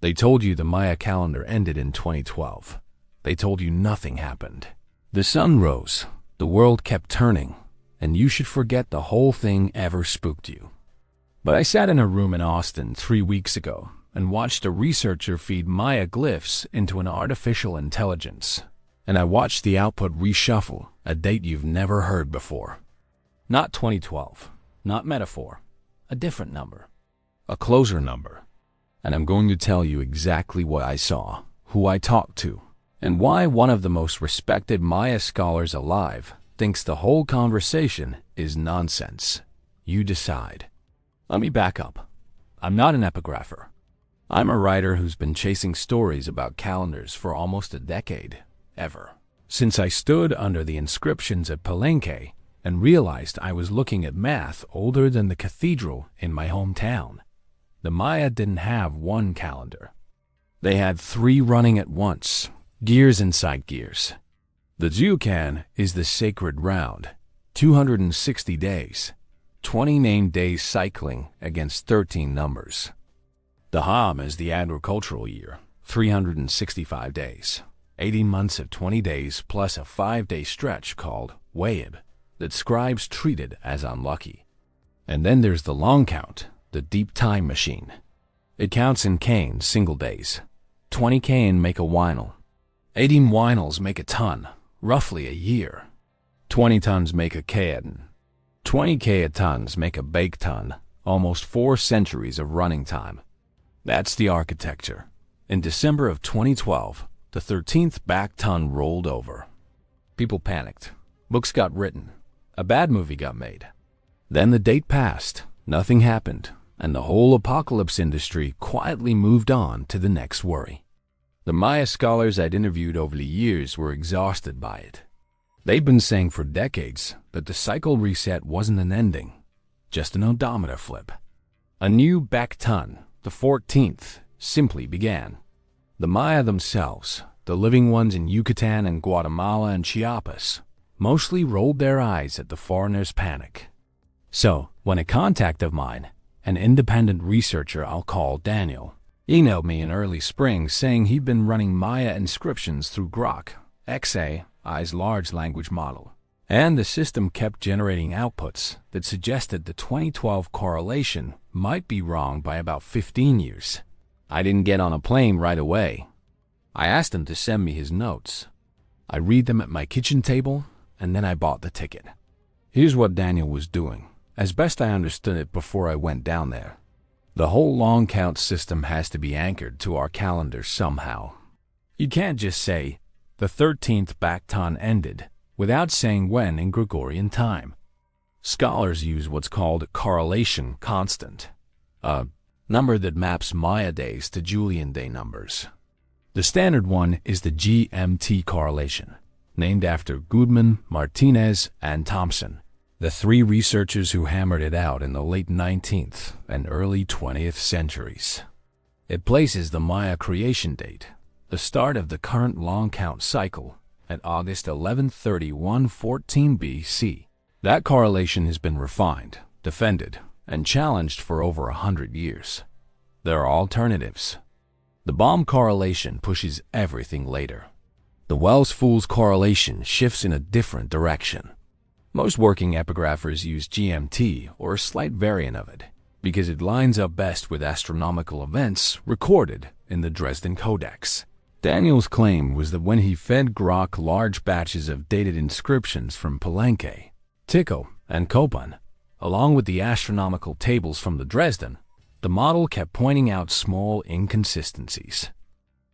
They told you the Maya calendar ended in 2012. They told you nothing happened. The sun rose, the world kept turning, and you should forget the whole thing ever spooked you. But I sat in a room in Austin 3 weeks ago and watched a researcher feed Maya glyphs into an artificial intelligence. And I watched the output reshuffle a date you've never heard before. Not 2012, not metaphor, a different number, a closer number. And I'm going to tell you exactly what I saw, who I talked to, and why one of the most respected Maya scholars alive thinks the whole conversation is nonsense. You decide. Let me back up. I'm not an epigrapher. I'm a writer who's been chasing stories about calendars for almost a decade, ever. Since I stood under the inscriptions at Palenque and realized I was looking at math older than the cathedral in my hometown. The Maya didn't have one calendar. They had 3 running at once, gears inside gears. The Jukan is the sacred round, 260 days, 20 named days cycling against 13 numbers. The Ham is the agricultural year, 365 days, 18 months of 20 days plus a 5-day stretch called Waib that scribes treated as unlucky. And then there's the long count, the deep time machine. It counts in Cain single days. 20 Cain make a winal. 18 winals make a ton, roughly a year. 20 tons make a Kaedan. 20 Kaetons make a bake ton, almost 4 centuries of running time. That's the architecture. In December of 2012, the 13th back ton rolled over. People panicked. Books got written. A bad movie got made. Then the date passed. Nothing happened. And the whole apocalypse industry quietly moved on to the next worry. The Maya scholars I'd interviewed over the years were exhausted by it. They'd been saying for decades that the cycle reset wasn't an ending, just an odometer flip. A new back ton, the 14th, simply began. The Maya themselves, the living ones in Yucatan and Guatemala and Chiapas, mostly rolled their eyes at the foreigners' panic. So, when a contact of mine, an independent researcher I'll call Daniel, emailed me in early spring saying he'd been running Maya inscriptions through Grok, XAI's large language model, and the system kept generating outputs that suggested the 2012 correlation might be wrong by about 15 years. I didn't get on a plane right away. I asked him to send me his notes. I read them at my kitchen table, and then I bought the ticket. Here's what Daniel was doing, as best I understood it before I went down there. The whole long count system has to be anchored to our calendar somehow. You can't just say, the 13th back ton ended, without saying when in Gregorian time. Scholars use what's called a correlation constant, a number that maps Maya days to Julian day numbers. The standard one is the GMT correlation, named after Goodman, Martinez, and Thompson, the 3 researchers who hammered it out in the late 19th and early 20th centuries. It places the Maya creation date, the start of the current long count cycle, at August 11/31/14 BC. That correlation has been refined, defended, and challenged for over 100 years. There are alternatives. The bomb correlation pushes everything later. The Wells-Fools correlation shifts in a different direction. Most working epigraphers use GMT or a slight variant of it because it lines up best with astronomical events recorded in the Dresden Codex. Daniel's claim was that when he fed Grok large batches of dated inscriptions from Palenque, Tikal, and Copan, along with the astronomical tables from the Dresden, the model kept pointing out small inconsistencies.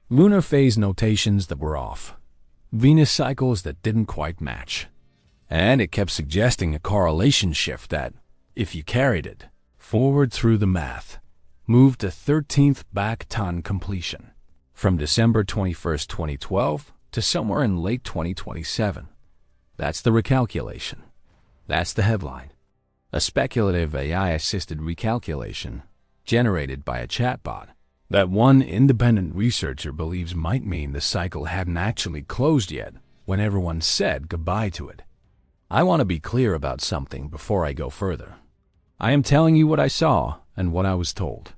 Lunar phase notations that were off, Venus cycles that didn't quite match. And it kept suggesting a correlation shift that, if you carried it forward through the math, moved to 13th back ton completion, from December 21st, 2012 to somewhere in late 2027. That's the recalculation. That's the headline. A speculative AI-assisted recalculation generated by a chatbot that one independent researcher believes might mean the cycle hadn't actually closed yet when everyone said goodbye to it. I want to be clear about something before I go further. I am telling you what I saw and what I was told.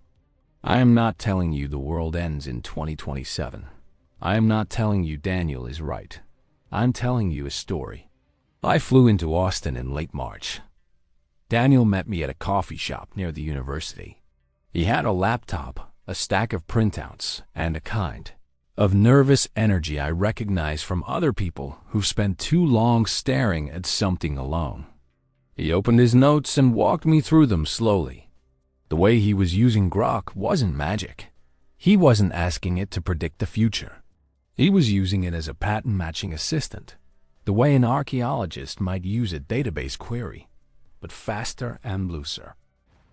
I am not telling you the world ends in 2027. I am not telling you Daniel is right. I'm telling you a story. I flew into Austin in late March. Daniel met me at a coffee shop near the university. He had a laptop, a stack of printouts, and a kind of nervous energy I recognize from other people who've spent too long staring at something alone. He opened his notes and walked me through them slowly. The way he was using Grok wasn't magic. He wasn't asking it to predict the future. He was using it as a pattern-matching assistant, the way an archaeologist might use a database query, but faster and looser.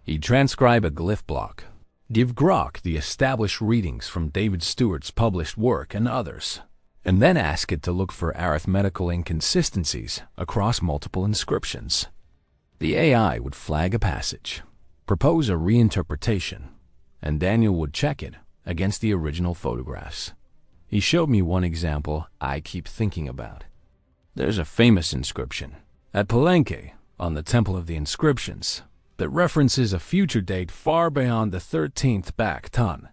He'd transcribe a glyph block, give Grok the established readings from David Stewart's published work and others, and then ask it to look for arithmetical inconsistencies across multiple inscriptions. The AI would flag a passage, propose a reinterpretation, and Daniel would check it against the original photographs. He showed me one example I keep thinking about. There's a famous inscription at Palenque on the Temple of the Inscriptions that references a future date far beyond the 13th back ton.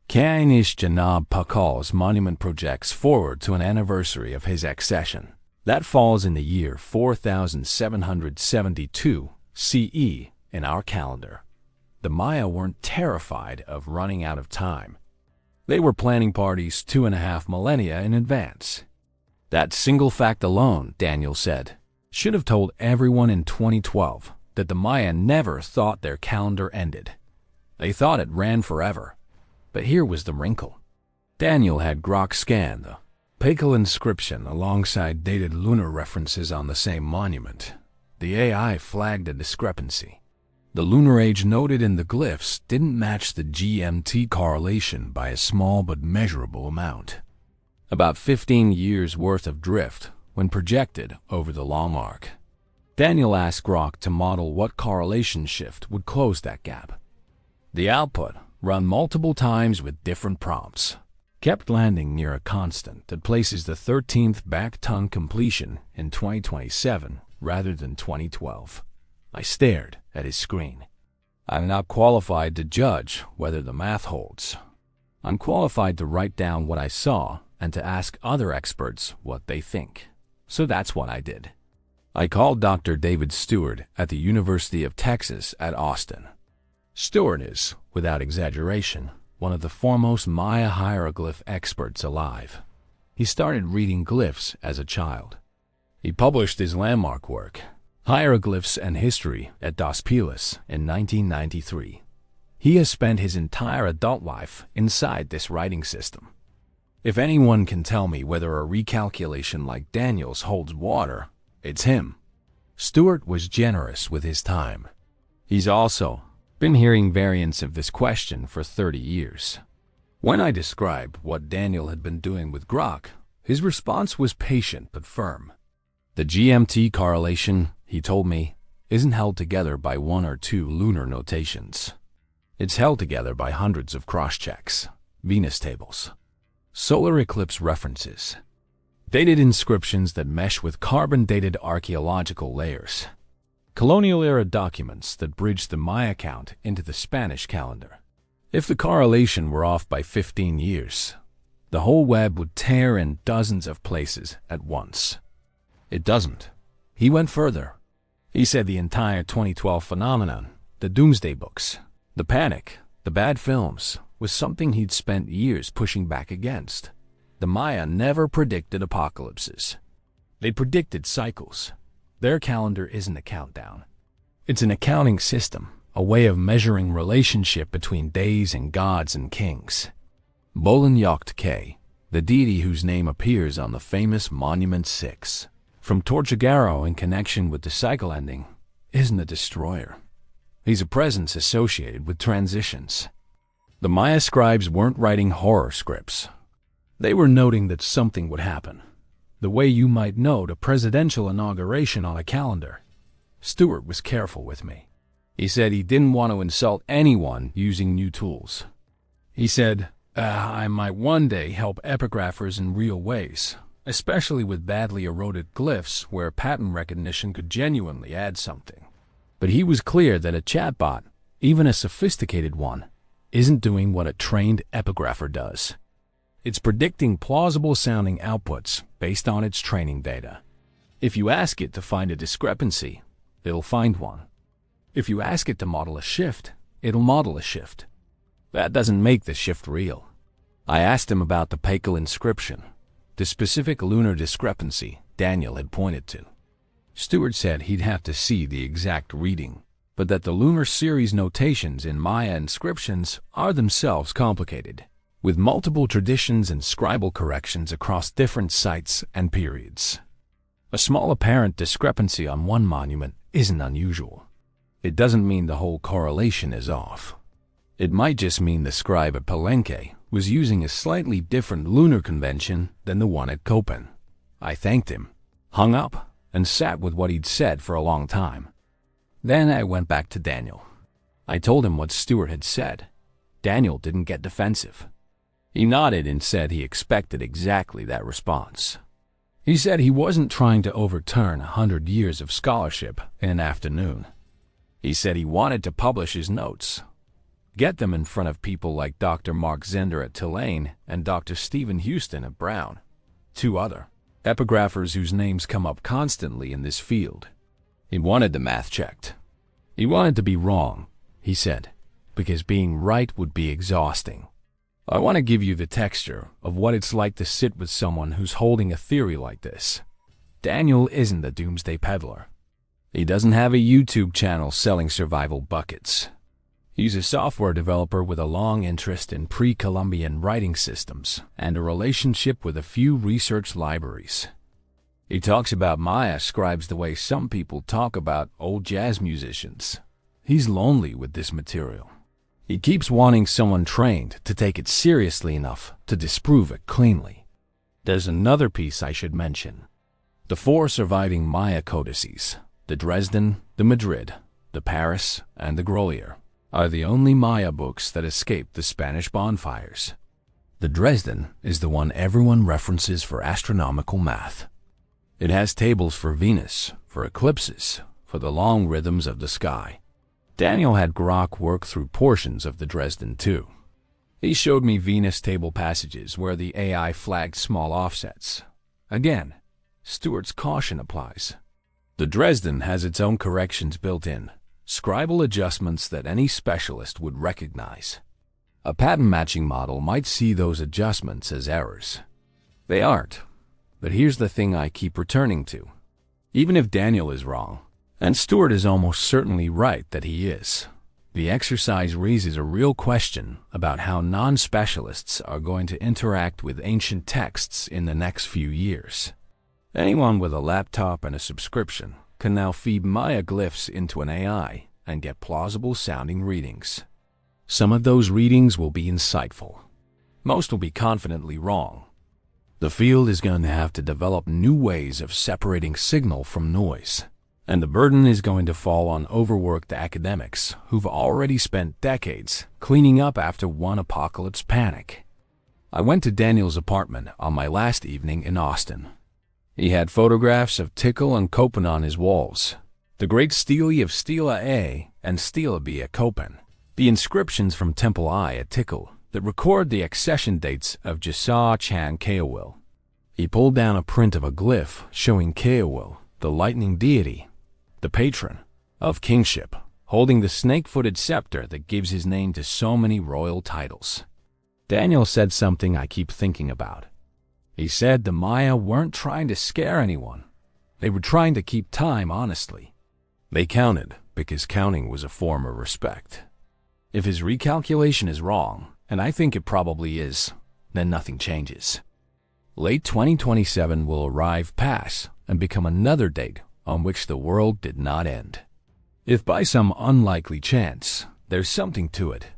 Kainish Janab Pakal's monument projects forward to an anniversary of his accession. That falls in the year 4772 CE in our calendar. The Maya weren't terrified of running out of time. They were planning parties 2.5 millennia in advance. That single fact alone, Daniel said, should have told everyone in 2012 that the Maya never thought their calendar ended. They thought it ran forever. But here was the wrinkle. Daniel had Grok scan the Pakal inscription alongside dated lunar references on the same monument. The AI flagged a discrepancy. The lunar age noted in the glyphs didn't match the GMT correlation by a small but measurable amount. About 15 years' worth of drift when projected over the long arc. Daniel asked Grok to model what correlation shift would close that gap. The output, run multiple times with different prompts, kept landing near a constant that places the 13th back ton completion in 2027 rather than 2012. I stared at his screen. I'm not qualified to judge whether the math holds. I'm qualified to write down what I saw and to ask other experts what they think. So that's what I did. I called Dr. David Stewart at the University of Texas at Austin. Stewart is, without exaggeration, one of the foremost Maya hieroglyph experts alive. He started reading glyphs as a child. He published his landmark work, Hieroglyphs and History at Dos Pilas in 1993. He has spent his entire adult life inside this writing system. If anyone can tell me whether a recalculation like Daniel's holds water, it's him. Stewart was generous with his time. He's also been hearing variants of this question for 30 years. When I described what Daniel had been doing with Grok, his response was patient but firm. The GMT correlation, he told me, isn't held together by 1 or 2 lunar notations. It's held together by hundreds of cross-checks, Venus tables, solar eclipse references, dated inscriptions that mesh with carbon-dated archaeological layers, colonial-era documents that bridge the Maya count into the Spanish calendar. If the correlation were off by 15 years, the whole web would tear in dozens of places at once. It doesn't. He went further. He said the entire 2012 phenomenon, the doomsday books, the panic, the bad films, was something he'd spent years pushing back against. The Maya never predicted apocalypses. They predicted cycles. Their calendar isn't a countdown. It's an accounting system, a way of measuring relationship between days and gods and kings. Bolan Yokt K, the deity whose name appears on the famous Monument 6, from Tortuguero in connection with the cycle ending, isn't a destroyer. He's a presence associated with transitions. The Maya scribes weren't writing horror scripts. They were noting that something would happen, the way you might note a presidential inauguration on a calendar. Stewart was careful with me. He said he didn't want to insult anyone using new tools. He said, I might one day help epigraphers in real ways, especially with badly eroded glyphs where pattern recognition could genuinely add something. But he was clear that a chatbot, even a sophisticated one, isn't doing what a trained epigrapher does. It's predicting plausible-sounding outputs based on its training data. If you ask it to find a discrepancy, it'll find one. If you ask it to model a shift, it'll model a shift. That doesn't make the shift real. I asked him about the Pacal inscription, the specific lunar discrepancy Daniel had pointed to. Stewart said he'd have to see the exact reading, but that the lunar series notations in Maya inscriptions are themselves complicated, with multiple traditions and scribal corrections across different sites and periods. A small apparent discrepancy on one monument isn't unusual. It doesn't mean the whole correlation is off. It might just mean the scribe at Palenque was using a slightly different lunar convention than the one at Copan. I thanked him, hung up, and sat with what he'd said for a long time. Then I went back to Daniel. I told him what Stewart had said. Daniel didn't get defensive. He nodded and said he expected exactly that response. He said he wasn't trying to overturn 100 years of scholarship in an afternoon. He said he wanted to publish his notes, get them in front of people like Dr. Mark Zender at Tulane and Dr. Stephen Houston at Brown, two other epigraphers whose names come up constantly in this field. He wanted the math checked. He wanted to be wrong, he said, because being right would be exhausting. I want to give you the texture of what it's like to sit with someone who's holding a theory like this. Daniel isn't a doomsday peddler. He doesn't have a YouTube channel selling survival buckets. He's a software developer with a long interest in pre-Columbian writing systems and a relationship with a few research libraries. He talks about Maya scribes the way some people talk about old jazz musicians. He's lonely with this material. He keeps wanting someone trained to take it seriously enough to disprove it cleanly. There's another piece I should mention. The 4 surviving Maya codices, the Dresden, the Madrid, the Paris, and the Grolier, are the only Maya books that escaped the Spanish bonfires. The Dresden is the one everyone references for astronomical math. It has tables for Venus, for eclipses, for the long rhythms of the sky. Daniel had Grok work through portions of the Dresden too. He showed me Venus table passages where the AI flagged small offsets. Again, Stewart's caution applies. The Dresden has its own corrections built in, scribal adjustments that any specialist would recognize. A pattern matching model might see those adjustments as errors. They aren't. But here's the thing I keep returning to. Even if Daniel is wrong, and Stewart is almost certainly right that he is, the exercise raises a real question about how non-specialists are going to interact with ancient texts in the next few years. Anyone with a laptop and a subscription can now feed Maya glyphs into an AI and get plausible-sounding readings. Some of those readings will be insightful. Most will be confidently wrong. The field is going to have to develop new ways of separating signal from noise, and the burden is going to fall on overworked academics who've already spent decades cleaning up after one apocalypse panic. I went to Daniel's apartment on my last evening in Austin. He had photographs of Tikal and Copan on his walls, the great stele of Stela A and Stela B at Copan, the inscriptions from Temple I at Tikal that record the accession dates of Jasa Chan Keowil. He pulled down a print of a glyph showing Keowil, the lightning deity, the patron of kingship, holding the snake-footed scepter that gives his name to so many royal titles. Daniel said something I keep thinking about. He said the Maya weren't trying to scare anyone. They were trying to keep time honestly. They counted because counting was a form of respect. If his recalculation is wrong, and I think it probably is, then nothing changes. Late 2027 will arrive, pass, and become another date on which the world did not end. If by some unlikely chance there's something to it,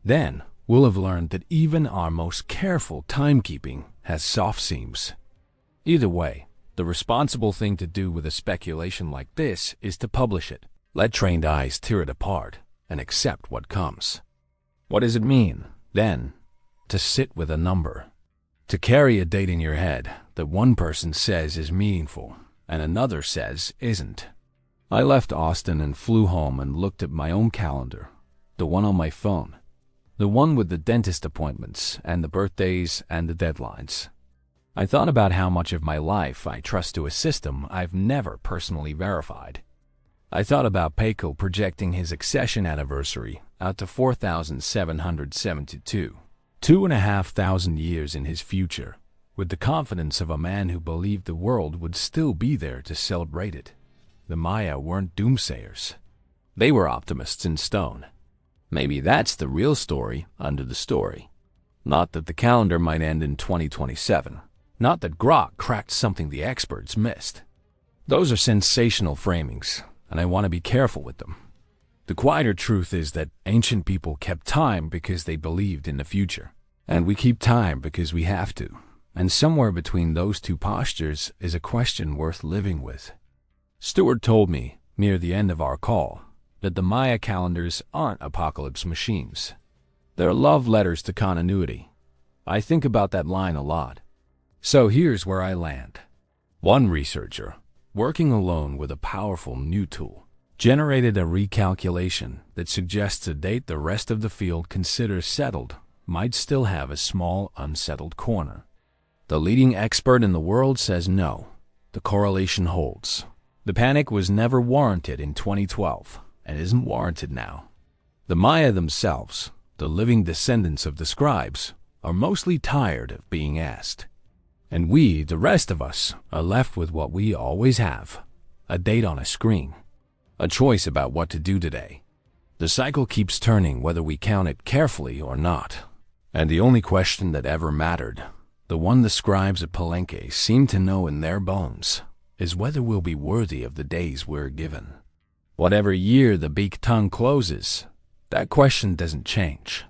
then we'll have learned that even our most careful timekeeping has soft seams. Either way, the responsible thing to do with a speculation like this is to publish it, let trained eyes tear it apart, and accept what comes. What does it mean, then, to sit with a number? To carry a date in your head that one person says is meaningful and another says isn't. I left Austin and flew home and looked at my own calendar, the one on my phone. The one with the dentist appointments and the birthdays and the deadlines. I thought about how much of my life I trust to a system I've never personally verified. I thought about Paco projecting his accession anniversary out to 4,772, 2,500 years in his future, with the confidence of a man who believed the world would still be there to celebrate it. The Maya weren't doomsayers. They were optimists in stone. Maybe that's the real story under the story. Not that the calendar might end in 2027. Not that Grok cracked something the experts missed. Those are sensational framings, and I want to be careful with them. The quieter truth is that ancient people kept time because they believed in the future. And we keep time because we have to. And somewhere between those two postures is a question worth living with. Stuart told me, near the end of our call, that the Maya calendars aren't apocalypse machines. They're love letters to continuity. I think about that line a lot. So here's where I land. One researcher, working alone with a powerful new tool, generated a recalculation that suggests a date the rest of the field considers settled might still have a small unsettled corner. The leading expert in the world says no. The correlation holds. The panic was never warranted in 2012 and isn't warranted now. The Maya themselves, the living descendants of the scribes, are mostly tired of being asked. And we, the rest of us, are left with what we always have, a date on a screen, a choice about what to do today. The cycle keeps turning whether we count it carefully or not. And the only question that ever mattered, the one the scribes at Palenque seem to know in their bones, is whether we'll be worthy of the days we're given. Whatever year the beak tongue closes, that question doesn't change.